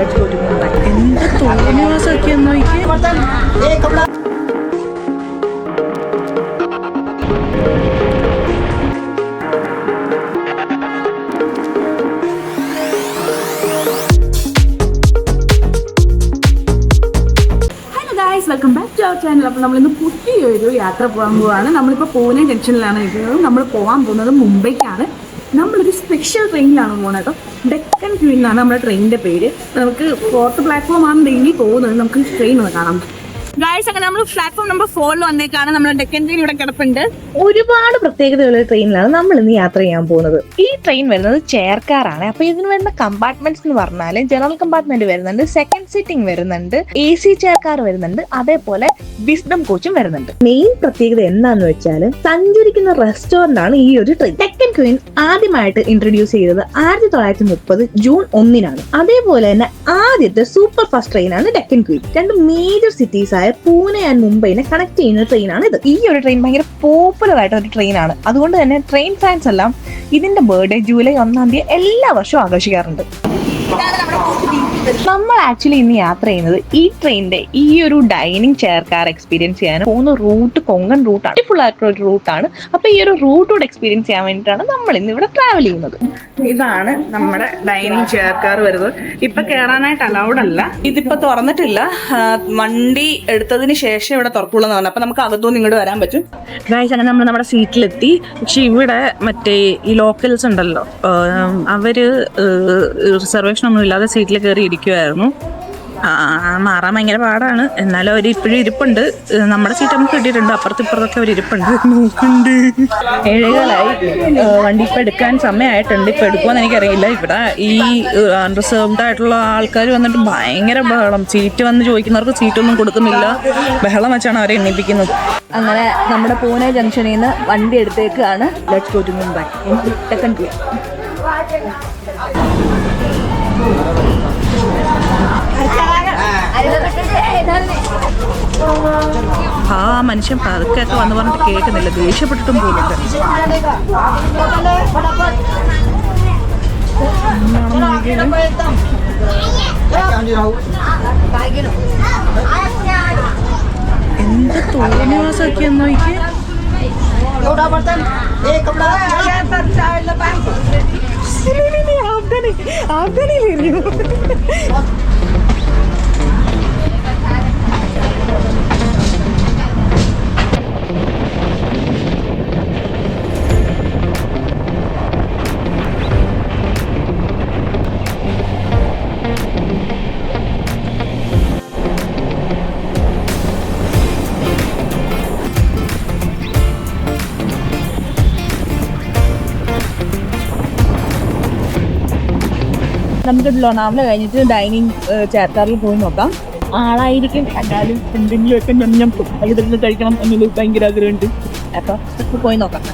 Let's go to Mumbai. എന്ത് തോന്നിവാസമൊക്കെ നോക്കി. Welcome back to our channel. അപ്പോൾ നമ്മളിന്ന് പുതിയൊരു യാത്ര പോകാൻ പോവുകയാണ്. നമ്മളിപ്പോൾ പൂനെ ജംഗ്ഷനിലാണ് നിൽക്കുന്നത്. നമ്മൾ പോകാൻ പോകുന്നത് മുംബൈക്കാണ്. നമ്മളൊരു സ്പെഷ്യൽ ട്രെയിനിലാണ് പോകുന്നത് കേട്ടോ. ഡെക്കൻ ക്വീൻ എന്നാണ് നമ്മുടെ ട്രെയിനിൻ്റെ പേര്. നമുക്ക് 4th പ്ലാറ്റ്ഫോമാണ് ഡെയിലി പോകുന്നത്. നമുക്ക് ട്രെയിൻ ഒന്ന് കാണാം. ഗായ്സ്, അങ്ങനെ നമ്മൾ പ്ലാറ്റ്ഫോം നമ്പർ 4 വന്നേക്കാണ്. നമ്മുടെ ഡെക്കൻ ട്രെയിൻ ഇവിടെ കിടപ്പുണ്ട്. ഒരുപാട് പ്രത്യേകതയുള്ള ട്രെയിനിലാണ് നമ്മൾ ഇന്ന് യാത്ര ചെയ്യാൻ പോകുന്നത്. ഈ ട്രെയിൻ വരുന്നത് ചെയർ കാറാണ്. അപ്പൊ ഇതിന് വരുന്ന കമ്പാർട്ട്മെന്റ്സ് എന്ന് പറഞ്ഞാൽ ജനറൽ കമ്പാർട്ട്മെന്റ് വരുന്നുണ്ട്, സെക്കൻഡ് സീറ്റിംഗ് വരുന്നുണ്ട്, AC ചെയർ കാർ വരുന്നുണ്ട്, അതേപോലെ വിസ്ഡം കോച്ചും വരുന്നുണ്ട്. മെയിൻ പ്രത്യേകത എന്താന്ന് വെച്ചാൽ സഞ്ചരിക്കുന്ന റെസ്റ്റോറന്റ് ആണ് ഈ ഒരു ട്രെയിൻ. ഡെക്കൻ ക്വീൻ ആദ്യമായിട്ട് ഇൻട്രൊഡ്യൂസ് ചെയ്തത് 1930 ജൂൺ 1 അതേപോലെ തന്നെ ആദ്യത്തെ സൂപ്പർ ഫാസ്റ്റ് ട്രെയിനാണ് ഡെക്കൻ ക്വീൻ. രണ്ട് മേജർ സിറ്റീസ് ആയ പൂനെ ആൻഡ് മുംബൈനെ കണക്ട് ചെയ്യുന്ന ട്രെയിനാണ് ഇത്. ഈ ഒരു ട്രെയിൻ ഭയങ്കര പോപ്പുലർ ആയിട്ട് ഒരു ട്രെയിനാണ്. അതുകൊണ്ട് തന്നെ ട്രെയിൻ ഫാൻസ് എല്ലാം ഇതിന്റെ ബർത്ത്ഡേ ജൂലൈ 1 എല്ലാ വർഷവും ആഘോഷിക്കാറുണ്ട്. നമ്മൾ ആക്ച്വലി ഇന്ന് യാത്ര ചെയ്യുന്നത് ഈ ട്രെയിനിന്റെ ഈ ഒരു ഡൈനിങ് ചെയർ കാർ എക്സ്പീരിയൻസ് ചെയ്യാൻ പോകുന്ന റൂട്ട് കൊങ്കൺ റൂട്ടാണ്. ഫുൾ ആയിട്ടുള്ള ഒരു റൂട്ടാണ്. അപ്പൊ ഈ ഒരു റൂട്ടോട് എക്സ്പീരിയൻസ് ചെയ്യാൻ വേണ്ടിയിട്ടാണ് നമ്മൾ ഇന്ന് ഇവിടെ ട്രാവൽ ചെയ്യുന്നത്. ഇതാണ് നമ്മുടെ ഡൈനിങ് ചെയർ കാർ വരുന്നത്. ഇപ്പൊ കയറാനായിട്ട് അലൗഡ് അല്ല. ഇതിപ്പോ തുറന്നിട്ടില്ല. വണ്ടി എടുത്തതിന് ശേഷം ഇവിടെ തുറക്കുള്ളൂ. അപ്പൊ നമുക്ക് അകത്തുനിന്ന് ഇങ്ങോട്ട് വരാൻ പറ്റും. ഗായ്സ്, അങ്ങനെ നമ്മൾ നമ്മുടെ സീറ്റിലെത്തി. പക്ഷെ ഇവിടെ മറ്റേ ഈ ലോക്കൽസ് ഉണ്ടല്ലോ, അവര് റിസർവേഷൻ ഒന്നും ഇല്ലാതെ സീറ്റിൽ കയറി ഇരിക്കുമായിരുന്നു. മാറാൻ ഭയങ്കര പാടാണ്. എന്നാലും അവർ ഇപ്പോഴും ഇരിപ്പുണ്ട്. നമ്മുടെ സീറ്റ് നമുക്ക് കിട്ടിയിട്ടുണ്ട്. അപ്പുറത്തിപ്പുറത്തൊക്കെ അവർ ഇരിപ്പുണ്ട്. നോക്കുന്നുണ്ട്. 7:00 വണ്ടി ഇപ്പം എടുക്കാൻ സമയമായിട്ടുണ്ട്. ഇപ്പം എടുക്കുമെന്ന് എനിക്കറിയില്ല. ഇവിടെ ഈ അൺറിസർവ്ഡ് ആയിട്ടുള്ള ആൾക്കാർ വന്നിട്ട് ഭയങ്കര ബഹളം. സീറ്റ് വന്ന് ചോദിക്കുന്നവർക്ക് സീറ്റൊന്നും കൊടുക്കുന്നില്ല. ബഹളം വെച്ചാണ് അവരെ എണ്ണിപ്പിക്കുന്നത്. അങ്ങനെ നമ്മുടെ പൂനെ ജംഗ്ഷനിൽ നിന്ന് വണ്ടി എടുത്തേക്കാണ്. Let's go to Mumbai. Deccan Queen. ആ മനുഷ്യൻ പതുക്കെയൊക്കെ വന്ന് പറഞ്ഞിട്ട് കേൾക്കുന്നില്ല. ദേഷ്യപ്പെട്ടിട്ടും പോകുന്നുണ്ട്. എന്ത് തോന്നിവാസമൊക്കെ നോക്കി. ആഫ്ഗാനിലേറിയോ? നമുക്ക് ലോണാവല കഴിഞ്ഞിട്ട് ഡൈനിങ് ചേർക്കാറിൽ പോയി നോക്കാം. ആളായിരിക്കും, എന്നാലും എന്തെങ്കിലുമൊക്കെ ഞഞ്ഞം ഇതിൽ കഴിക്കണം എന്നൊരു ഭയങ്കര ആഗ്രഹമുണ്ട്. അപ്പോൾ പോയി നോക്കാം.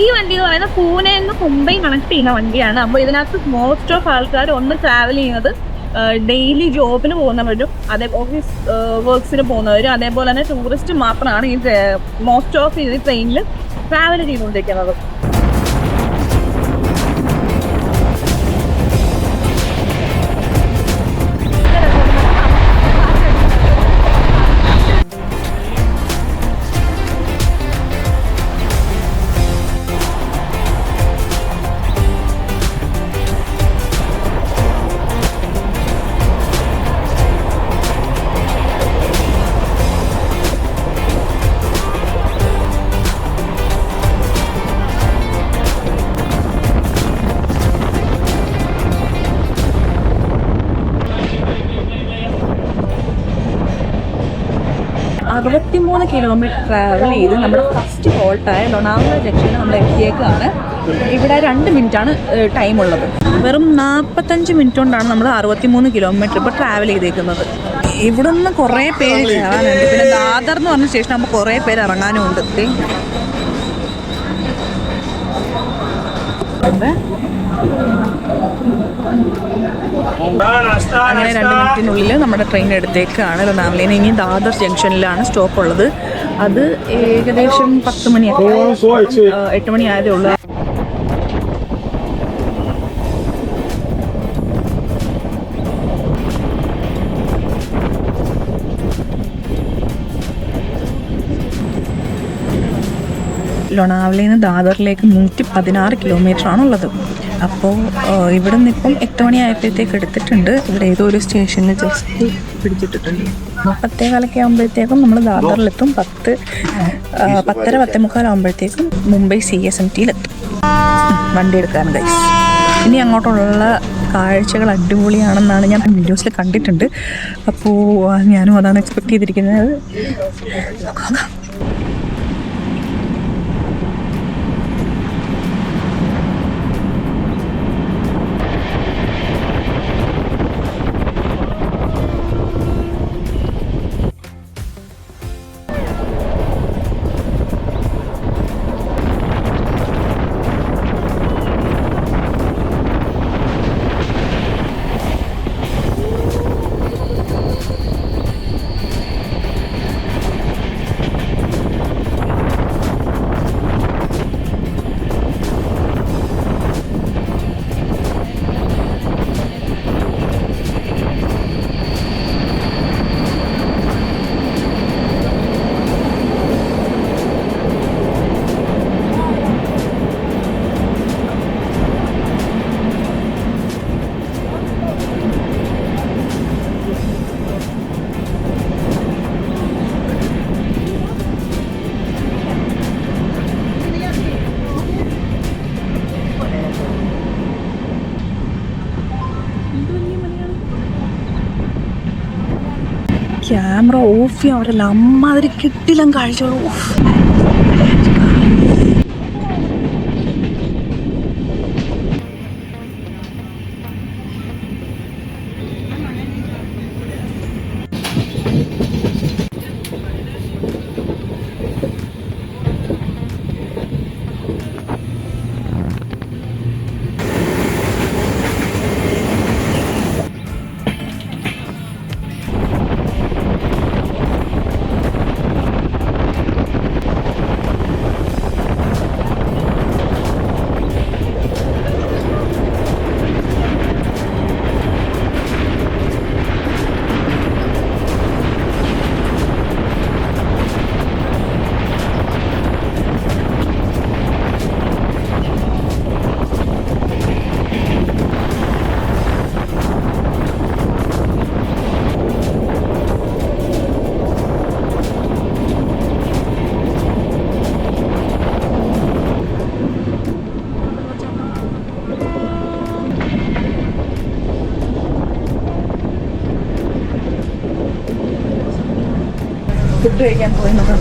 ഈ വണ്ടി എന്ന് പറയുന്നത് പൂനെ നിന്ന് മുംബൈ കണക്ട് ചെയ്യുന്ന വണ്ടിയാണ്. അപ്പോൾ ഇതിനകത്ത് മോസ്റ്റ് ഓഫ് ആൾക്കാർ ഒന്ന് ട്രാവൽ ചെയ്യുന്നത് ഡെയിലി ജോബിന് പോകുന്നവരും അതേ ഓഫീസ് വർക്ക്സിന് പോകുന്നവരും അതേപോലെ തന്നെ ടൂറിസ്റ്റ് മാത്രമാണ് ഈ മോസ്റ്റ് ഓഫ് ഈ ട്രെയിനിൽ ട്രാവൽ ചെയ്തുകൊണ്ടിരിക്കുന്നത്. 63 കിലോമീറ്റർ ട്രാവൽ ചെയ്ത് നമ്മുടെ ഫസ്റ്റ് ഹോൾട്ടായ ലോണാവള ജംഗ്ഷനിൽ നമ്മൾ എത്തിയേക്കാണ്. ഇവിടെ 2 മിനിറ്റാണ് ടൈം ഉള്ളത്. വെറും 45 മിനിറ്റ് കൊണ്ടാണ് നമ്മൾ 63 കിലോമീറ്റർ ഇപ്പോൾ ട്രാവൽ ചെയ്തേക്കുന്നത്. ഇവിടെ നിന്ന് കുറേ പേര് കയറാനുണ്ട്. പിന്നെ ദാദർ എന്ന് പറഞ്ഞ സ്റ്റേഷൻ ആകുമ്പോൾ കുറേ പേര് ഇറങ്ങാനും ഉണ്ട്. അങ്ങനെ 2 മിനിറ്റിനുള്ളിൽ നമ്മുടെ ട്രെയിൻ എടുത്തേക്കാണ് ലോണാവളയിൽ. ഇനി ദാദർ ജംഗ്ഷനിലാണ് സ്റ്റോപ്പ് ഉള്ളത്. അത് ഏകദേശം 10 മണിയൊക്കെ 8 മണി ആയതേ ഉള്ളൂ. ലോണാവളയിൽ നിന്ന് ദാദറിലേക്ക് 116 കിലോമീറ്റർ ആണുള്ളത്. അപ്പോൾ ഇവിടെ നിന്ന് ഇപ്പം 8 മണി ആയപ്പോഴത്തേക്ക് എടുത്തിട്ടുണ്ട്. ഇവിടെ ഏതോ ഒരു സ്റ്റേഷനിൽ ജസ്റ്റ് പിടിച്ചിട്ടിട്ടുണ്ട്. 10:15 ആകുമ്പോഴത്തേക്കും നമ്മൾ ദാദറിലെത്തും. 10:30 ആകുമ്പോഴത്തേക്കും മുംബൈ CSMTയിലെത്തും വണ്ടി എടുക്കാൻ ഗൈസ്. ഇനി അങ്ങോട്ടുള്ള കാഴ്ചകൾ അടിപൊളിയാണെന്നാണ് ഞാൻ വീഡിയോസിൽ കണ്ടിട്ടുണ്ട്. അപ്പോൾ ഞാനും അതാണ് എക്സ്പെക്ട് ചെയ്തിരിക്കുന്നത്. ക്യാമറ ഓഫ് ചെയ്യാൻ അവരല്ല, അമ്മാതിരി കിട്ടില്ല കാഴ്ചകൾ. ഫുഡ് കഴിക്കാൻ പോയി നോക്കാൻ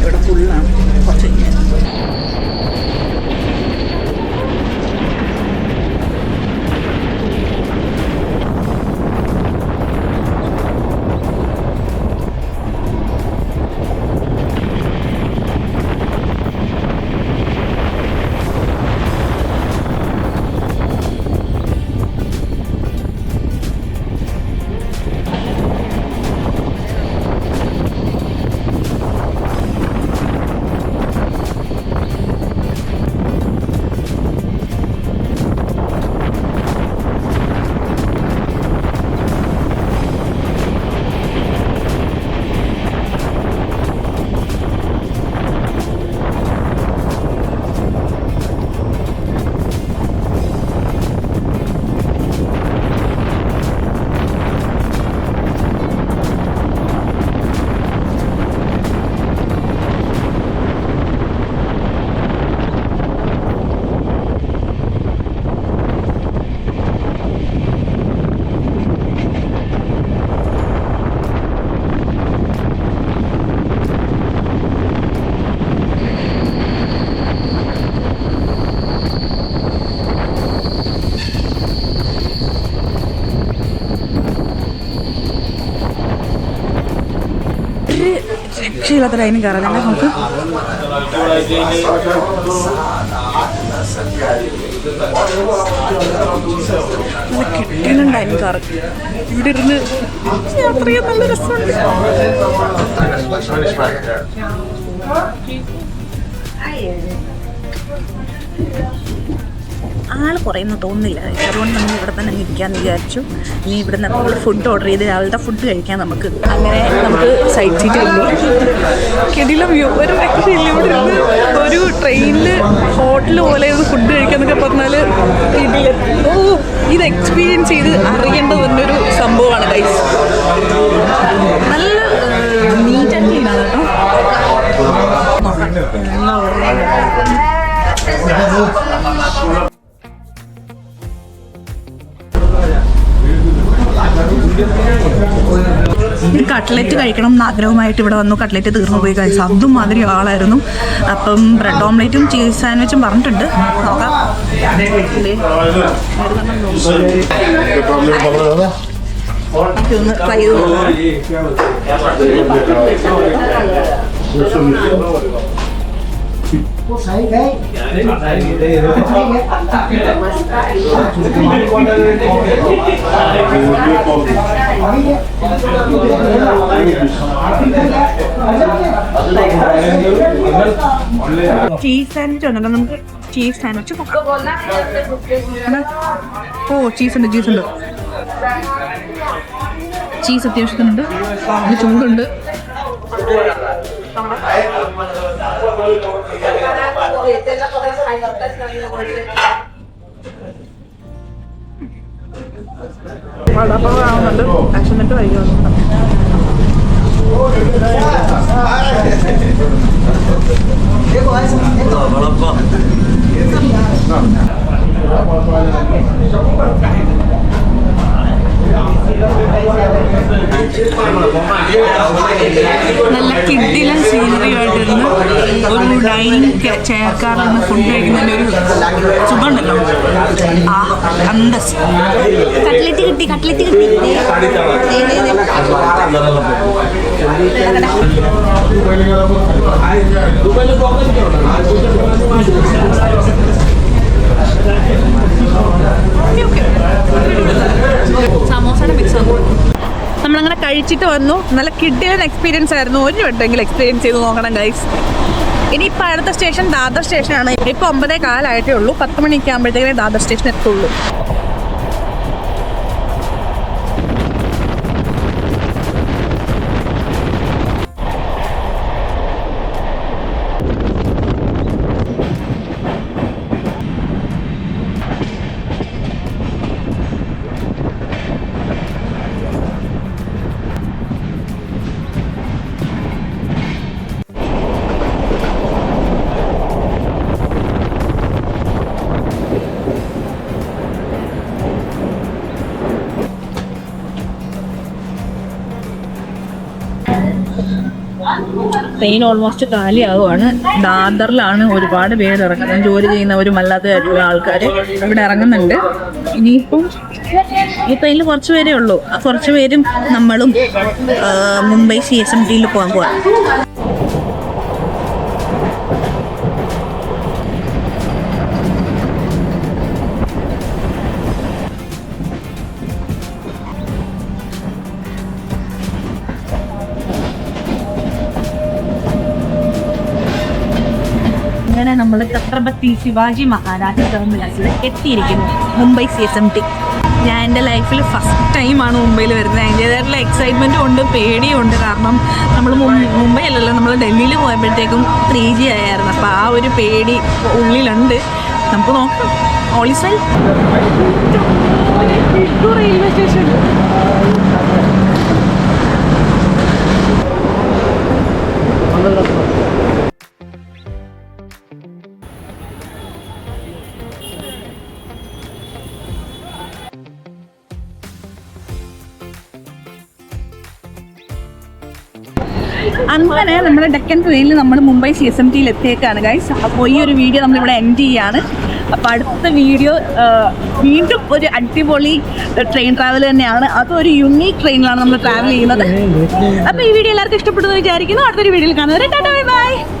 ഇവിടെ ഫുള്ളാണ്. കുറച്ച് കഴിഞ്ഞാൽ രക്ഷയില്ലാത്ത ലൈനിൽ കയറാം. നമുക്ക് കിട്ടുന്നുണ്ടായിരുന്നു കാറ്. ഇവിടെ ഇരുന്ന് യാത്ര ചെയ്യാൻ നല്ല രസമുണ്ട്. ആൾ കുറയുന്നു തോന്നുന്നില്ല. അതുകൊണ്ട് നമ്മൾ ഇവിടെ തന്നെ ഇരിക്കാമെന്ന് വിചാരിച്ചു. ഇനി ഇവിടെ നമ്മൾ ഫുഡ് ഓർഡർ ചെയ്ത് രാവിലത്തെ ഫുഡ് കഴിക്കാം നമുക്ക്. അങ്ങനെ നമുക്ക് സൈഡ് സീറ്റ് കിട്ടി. കിടിലം വ്യൂ, ഒരു രക്ഷയില്ല. ഇവിടെ ഇരുന്ന് ഒരു ട്രെയിനിൽ ഹോട്ടൽ പോലെ ഒന്ന് ഫുഡ് കഴിക്കാന്നൊക്കെ പറഞ്ഞാൽ കിടിലം. ഓ, ഇത് എക്സ്പീരിയൻസ് ചെയ്ത് അറിയേണ്ടത് തന്നൊരു സംഭവമാണ് ഗൈസ്. നല്ല നീറ്റ് ആൻഡ് ക്ലീൻ ആണ് കേട്ടോ. കട്ട്ലറ്റ് കഴിക്കണം എന്ന് ആഗ്രഹമായിട്ട് ഇവിടെ വന്നു. കട്ട്ലറ്റ് തീർന്നു പോയി കഴിച്ചു. അതും മാതിരി ആളായിരുന്നു. അപ്പം ബ്രെഡ് ഓംലേറ്റും ചീസ് സാൻഡ്വിച്ചും പറഞ്ഞിട്ടുണ്ട്. നോക്കാം. ഒന്ന് ട്രൈ ചെയ്ത് നോക്കാം. ചീസ് സാൻഡ്വിച്ച് ഉണ്ടല്ലോ, നമുക്ക് ചീസ് സാൻഡ്വിച്ച് നോക്കാം. ഓ, ചീസ് ഉണ്ട്, ചീസ് ഉണ്ട്. ചീസ് അത്യാവശ്യത്തിനുണ്ട്. ചൂടുണ്ട്. വടപ്പുണ്ട്. ആക്സിഡന്റ് കഴിക്കുന്നുണ്ട്. നല്ല കിഡിലും സീനറിയുമായിട്ടിരുന്ന് ഒരു ഡൈനിങ് ചെയർക്കാരിൽ ഫുഡ് കഴിക്കുന്നതിൻ്റെ ഒരു സുഖമുണ്ടല്ലോ. ആ അന്തസ്. കട്ട്ലറ്റ് കിട്ടി, കട്ട്ലറ്റ് കിട്ടി. സമോസയുടെ മിക്സ് ആണ്. നമ്മളങ്ങനെ കഴിച്ചിട്ട് വന്നു. നല്ല കിഡിലൻ എക്സ്പീരിയൻസ് ആയിരുന്നു. ഒരു വട്ടമെങ്കിലും എക്സ്പീരിയൻസ് ചെയ്ത് നോക്കണം ഗൈസ്. ഇനിയിപ്പോൾ അടുത്ത സ്റ്റേഷൻ ദാദർ സ്റ്റേഷനാണ്. ഇപ്പോൾ 9:15 ഉള്ളൂ. 10 മണിയൊക്കെ ആകുമ്പോഴത്തേക്കേ ദാദർ സ്റ്റേഷൻ എത്തുള്ളൂ. ട്രെയിൻ ഓൾമോസ്റ്റ് കാലിയാവുകയാണ്. ദാദറിലാണ് ഒരുപാട് പേര് ഇറങ്ങുന്നത്. ജോലി ചെയ്യുന്നവരും അല്ലാത്തതായിട്ടുള്ള ആൾക്കാർ ഇവിടെ ഇറങ്ങുന്നുണ്ട്. ഇനിയിപ്പം ഈ ട്രെയിനിൽ കുറച്ച് പേരേ ഉള്ളൂ. ആ കുറച്ച് പേരും നമ്മളും മുംബൈ CSMTയിൽ പോകാൻ പോവാം. അങ്ങനെ നമ്മൾ ഛത്രപതി ശിവാജി മഹാരാജ് ടെർമിനസിൽ എത്തിയിരിക്കുന്നു. മുംബൈ CSMT. ഞാൻ എൻ്റെ ലൈഫിൽ ഫസ്റ്റ് ടൈമാണ് മുംബൈയിൽ വരുന്നത്. അതിൻ്റേതായിട്ടുള്ള എക്സൈറ്റ്മെൻറ്റും ഉണ്ട്, പേടിയും ഉണ്ട്. കാരണം നമ്മൾ മുംബൈ അല്ലല്ലോ, നമ്മൾ ഡൽഹിയിൽ പോയപ്പോഴത്തേക്കും 3G ആയിരുന്നു. അപ്പോൾ ആ ഒരു പേടി ഉള്ളിലുണ്ട്. നമുക്ക് നോക്കാം. All is well. Railway station. അങ്ങനെ നമ്മുടെ ഡെക്കൻ ട്രെയിനിൽ നമ്മൾ മുംബൈ CSMTയിൽ എത്തിയേക്കാണ് ഗൈസ്. അപ്പോൾ ഈ ഒരു വീഡിയോ നമ്മളിവിടെ എൻഡ് ചെയ്യാണ്. അപ്പോൾ അടുത്ത വീഡിയോ വീണ്ടും ഒരു അടിപൊളി ട്രെയിൻ ട്രാവൽ തന്നെയാണ്. അതൊരു യുണീക്ക് ട്രെയിനിലാണ് നമ്മൾ ട്രാവൽ ചെയ്യുന്നത്. അപ്പോൾ ഈ വീഡിയോ എല്ലാവർക്കും ഇഷ്ടപ്പെട്ടു എന്ന് വിചാരിക്കുന്നു. അടുത്തൊരു വീഡിയോയിൽ കാണുന്നത്. Tata bye bye.